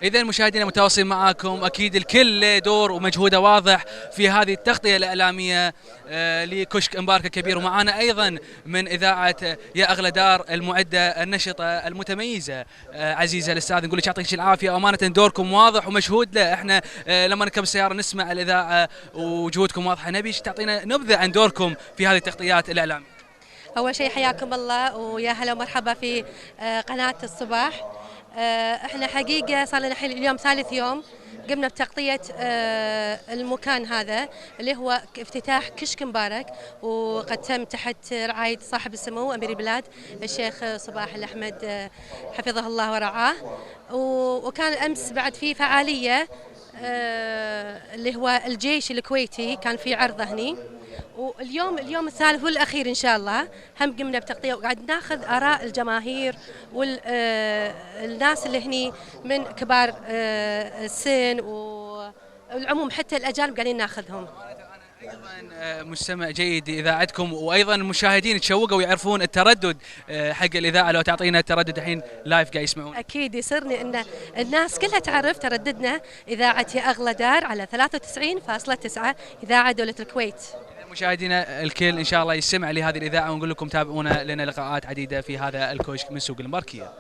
إذا مشاهدينا متواصلين معاكم، أكيد الكل له دور ومجهوده واضح في هذه التغطية الإعلامية لكشك مبارك الكبير. ومعنا أيضا من إذاعة يا أغلى دار المعدة النشطة المتميزة عزيزة الأستاذ، نقول لك يعطيك العافية. أمانة دوركم واضح ومشهود له، احنا لما نركب السيارة نسمع الإذاعة وجهودكم واضحة، نبي تعطينا نبذة عن دوركم في هذه التغطيات الإعلامية. أول شيء حياكم الله ويا هلا ومرحبا في قناة الصباح. احنا حقيقة صار لنا اليوم ثالث يوم قمنا بتغطية المكان هذا اللي هو افتتاح كشك مبارك، وقد تم تحت رعاية صاحب السمو أمير البلاد الشيخ صباح الأحمد حفظه الله ورعاه. وكان أمس بعد في فعالية اللي هو الجيش الكويتي، كان في عرض هني. واليوم الثالث والأخير إن شاء الله هم قمنا بتغطية، وقاعد ناخذ آراء الجماهير والناس اللي هني من كبار السن والعموم، حتى الأجانب قاعدين ناخذهم. ايضا مستمع جيد لاذاعتكم، وايضا المشاهدين تشوقوا ويعرفون التردد حق الاذاعه. لو تعطينا التردد الحين لايف قاعد يسمعون. اكيد يسرني ان الناس كلها تعرف ترددنا اذاعه يا اغلى دار على 93.9 اذاعه دوله الكويت. مشاهدينا الكل ان شاء الله يستمع لهذه الاذاعه، ونقول لكم تابعونا لنا لقاءات عديده في هذا الكوشك من سوق المباركيه.